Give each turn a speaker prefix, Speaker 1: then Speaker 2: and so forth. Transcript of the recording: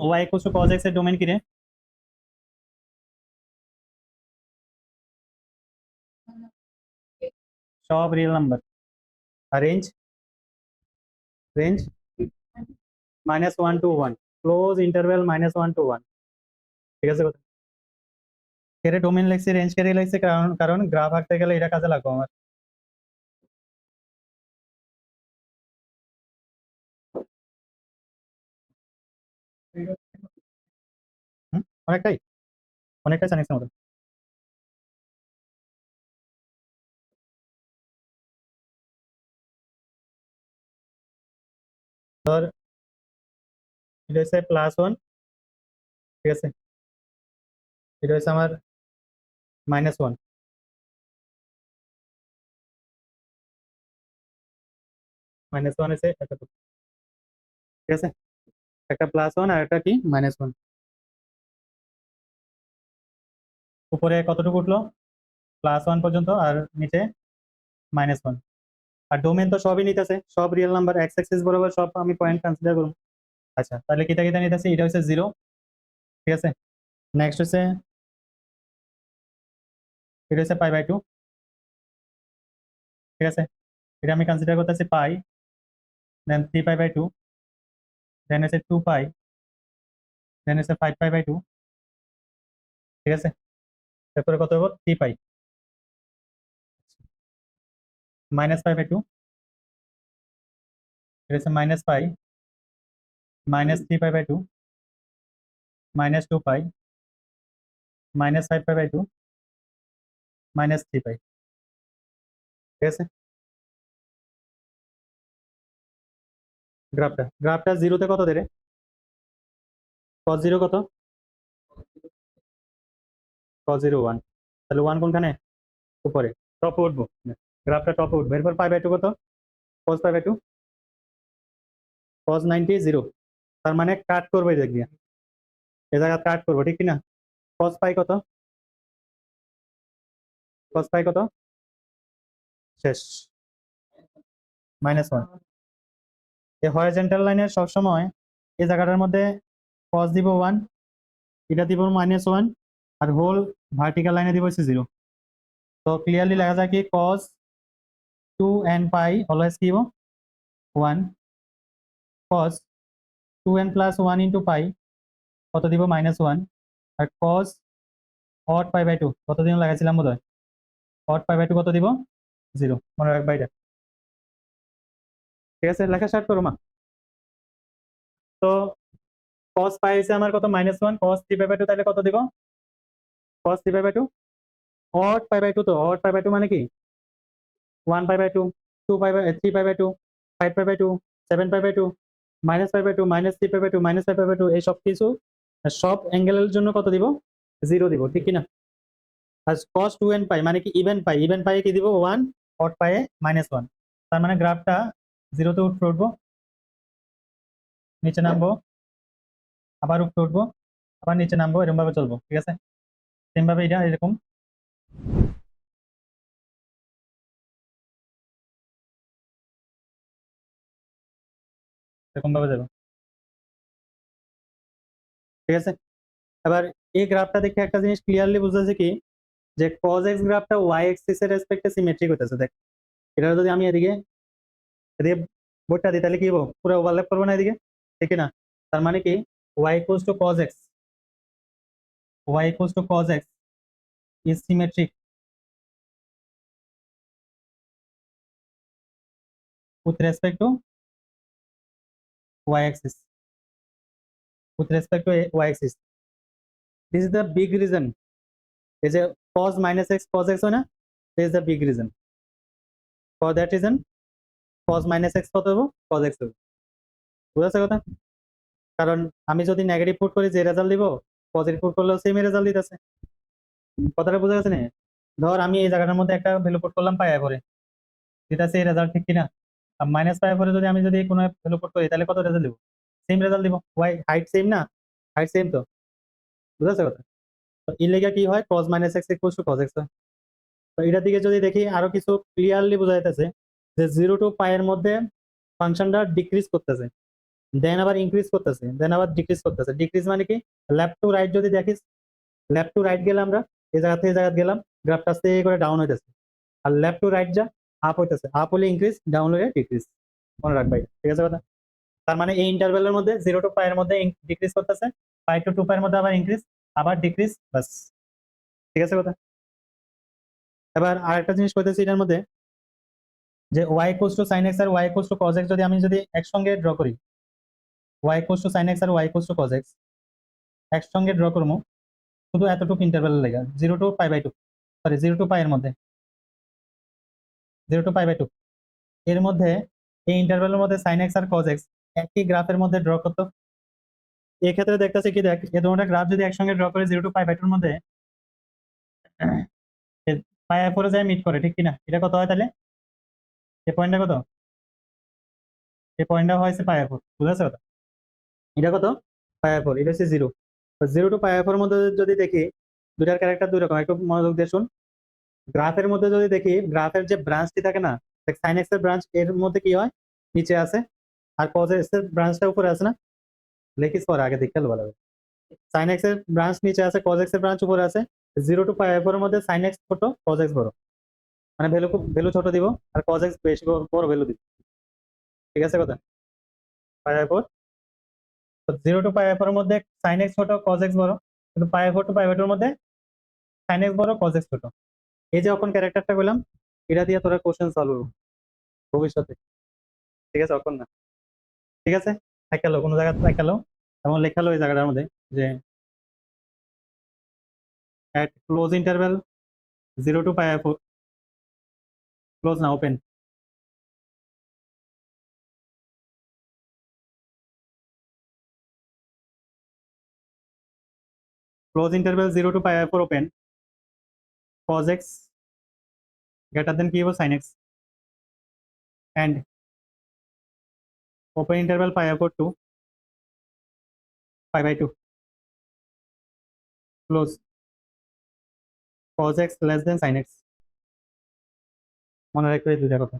Speaker 1: Y equal to cos x এর domain কি রে? সব রিয়েল নাম্বার। আর range range -1 to 1, close interval -1 to 1। ঠিক আছে কথা? কেরে ডোমেন লিখছি, রেঞ্জ কেরে লিখছি, কারণ কারণ গ্রাফ আঁকতে গেলে এটা কাজে লাগবে আমার। অনেকটাই অনেকটাই জানিস মতো। ধর এটা হচ্ছে +1, ঠিক আছে, এটা হচ্ছে আমার -1, -1 হচ্ছে এতটুকু, ঠিক আছে, একটা +1 আর একটা কি -1। উপরে কতটুকু উঠলো? +1 পর্যন্ত, আর নিচে -1। আর ডোমেন তো সবই নিতেছে, সব রিয়েল নাম্বার, এক্স অ্যাক্সিস বরাবর সব আমি পয়েন্ট কনসিডার করব। আচ্ছা, তাহলে কিটা কিটা নিতেছে, এটা হচ্ছে 0, ঠিক আছে। নেক্সট হচ্ছে এটা হচ্ছে π/2, ঠিক আছে, এটা আমি কনসিডার করতেছি পাই, দেন 3π/2, দেন হচ্ছে 2π, দেন হচ্ছে 5π/2, ঠিক আছে। তারপরে কত হবে? 3π, -π/2, এটা হচ্ছে -π, -3π/2, -2π, -5π/2, -3π, ঠিক আছে। গ্রাফটা জিরোতে কত দেরে? cos 0 কত? cos 0 1, তাহলে 1 কোনখানে? উপরে, টপে উঠবো, গ্রাফটা টপে উঠবো। এরপর π/2 কত? cos π/2 cos 90 0, তার মানে কাট করবো এই দিক দিয়ে, এ জায়গা কাট করবো, ঠিক কিনা? cos π কত? cos π কত? শেষ, -1। এই হরিজন্টাল লাইনের সবসময় এই জায়গাটার মধ্যে cos দিব 1, এটা দিব -1, আর হোল ভার্টিক্যাল লাইনে দিব হচ্ছে 0। তো ক্লিয়ারলি লেখা যায় কি, cos 2 and π অলওয়েজ কি 1, cos 2n + 1 into π কত দিব? -1। আর cos odd π/2 কত দিন লাগাইছিলাম বোধ হয়, odd π/2 কত দিব? 0, মনে রাখবা এটা, ঠিক আছে। লেখা স্টার্ট করো মা। তো cos π হচ্ছে আমার কত? -1। cos 3π/2 তাহলে কত দিব? cos 3π/2 odd π/2, তো odd π/2 মানে কি 1π/2, 3π/2, 5π/2, 7π/2, -π/2, -3π/2, -5π/2, এই সব কিছু সব অ্যাঙ্গেলের জন্য কত দিব? 0 দিব, ঠিক কিনা? আর cos 2n π মানে কি ইভেন পাই, ইভেন পাই কি দিব? 1, অড পাই -1। তার মানে গ্রাফটা 0তে উঠে উঠবো, নিচে নামবো, আবার উপরে উঠবো, আবার নিচে নামবো, এরকম ভাবে চলবো, ঠিক আছে। সেম ভাবে এটা এরকম, এরকম ভাবে যাবো, ঠিক আছে। এবার এই গ্রাফটা দেখে একটা জিনিস ক্লিয়ারলি বুঝতেছে কি, যে cos x গ্রাফটা y এক্সিস এর রেসপেক্টে সিমেট্রিক হইতেছে। দেখ, এটা যদি আমি এদিকে এদিকে বোর্ডটা দিই তাহলে কি হবো? পুরো ওভারল্যাপ করবো না এদিকে, ঠিক না? তার মানে কি y equals to cos x, y equals to cos x is symmetric with respect to y axis, with respect to y axis. This is the big reason, is a cos -x cos x হয় না, this is the big reason. For that reason cos -x কত হবে? cos x হবে। বুঝাচ্ছে কথা? কারণ আমি যদি নেগেটিভ পুট করি যে রেজাল্ট দিব, পজিটিভ পুট করলেও সেম রেজাল্ট দিতেছে। কথাটা বোঝা গেছে না? ধর আমি এই জায়গাটার মধ্যে একটা ভ্যালু পুট করলাম পাই পরে, এটা সেই রেজাল্ট, ঠিক কিনা? আর -π পরে যদি আমি যদি কোনো ভ্যালু পুট করি তাহলে কত রেজাল্ট দিব? সেম রেজাল্ট দিব। ওয়াই হাইট সেম না, হাইট সেম তো, বুঝাচ্ছে কথা? তো এই লেগে কি হয়, cos -x equals to cos x হয়। তো এটার দিকে যদি দেখি আরো কিছু ক্লিয়ারলি বোঝা যাইতেছে যে 0 to π এর মধ্যে ফাংশনটা ডিক্রিজ করতেছে, দেন আবার ইনক্রিজ করতেছে, দেন আবার ডিক্রিজ করতেছে। ডিক্রিজ মানে কি, লেফট টু রাইট যদি দেখিস, লেফট টু রাইট গেলে আমরা এই জায়গা থেকে এই জায়গা গেলাম, গ্রাফটা আস্তে করে ডাউন হইতেছে। আর লেফট টু রাইট যা আপ হইতেছে, আপ হলে ইনক্রিজ, ডাউন হলে ডিক্রিজ। মনে রাখবে, ঠিক আছে কথা। তার মানে এই ইন্টারভ্যালের মধ্যে 0 টু পাই এর মধ্যে ডিক্রিজ করতেছে, পাই টু 2 পাই এর মধ্যে আবার ইনক্রিজ, আবার ডিক্রিজ, বাস। ঠিক আছে কথা। এবার আরেকটা জিনিস কইতেছি এটার মধ্যে, যে y equals to sin x আর y equals to cos x যদি আমি একসঙ্গে ড্র করি, y equals to sin x আর y equals to cos x একসঙ্গে ড্র করবো, শুধু এতটুকু ইন্টারভ্যাল লেগে 0 to pi by 2, sorry 0 to pi এর মধ্যে, 0 টু পাই বাই 2 এর মধ্যে, এই ইন্টারভ্যালের মধ্যে sin x আর cos x একই গ্রাফের মধ্যে ড্র করতো। এই ক্ষেত্রে দেখতেছি কি, দেখ এই দুটো গ্রাফ যদি একসঙ্গে ড্র করে 0 টু পাই বাই 2 এর মধ্যে পাই আর 4 যায় মিট করে, ঠিক কিনা? এটা কত হয় তাহলে? এই পয়েন্টটা কত? এই পয়েন্টটা হয়েছে পাই আর 4, বুঝেছো কথা? এটা কত? পাই আর 4, এটা হচ্ছে 0। 0 টু পাই আর 4 এর মধ্যে যদি দেখি, দুটার ক্যারেক্টার দুই রকম, একটু মনোযোগ দিয়ে শুন। গ্রাফের মধ্যে যদি দেখি, গ্রাফের যে ব্রাঞ্চটি থাকে না, সাইন এক্স এর ব্রাঞ্চ এর মধ্যে কি হয়, নিচে আছে, আর কজ এক্স এর ব্রাঞ্চটা উপরে আছে না, লিখিস পরে আগে দেখতে ভালো হবে। সাইন এক্স এর ব্রাঞ্চ নিচে আছে, কজ এক্স এর ব্রাঞ্চ উপরে আছে। 0 টু পাই আর 4 এর মধ্যে সাইন এক্স ছোট, কজ এক্স বড়, মানে ভ্যালু ছোট দিব, আর কজ এক্স বেশি বড় ভ্যালু দিব। ঠিক আছে কথা? পাই আর 4, 0 টু পাই আর 4 এর মধ্যে সাইন এক্স ছোট, কজ এক্স বড়, কিন্তু পাই আর 4 টু পাই আর 2 এর মধ্যে সাইন এক্স বড়, কজ এক্স ছোট। এই যে এখন ক্যারেক্টারটা বললাম, এটা দিয়ে তোরা কোশ্চেন সলভ করবো ভবিষ্যতে। ঠিক আছে, এখন না। ঠিক আছে, দেখালো কোনো জায়গা দেখালো, এমন লেখালো এই জায়গাটার মধ্যে, যে at close interval 0 to pi r4, close না open, close interval 0 to pi r4 open, cos x greater than কি হবে sin x, and open interval pi r4 to pi by 2, close cos x less than sin x। মনে রাখবে এই দুইটা কথা।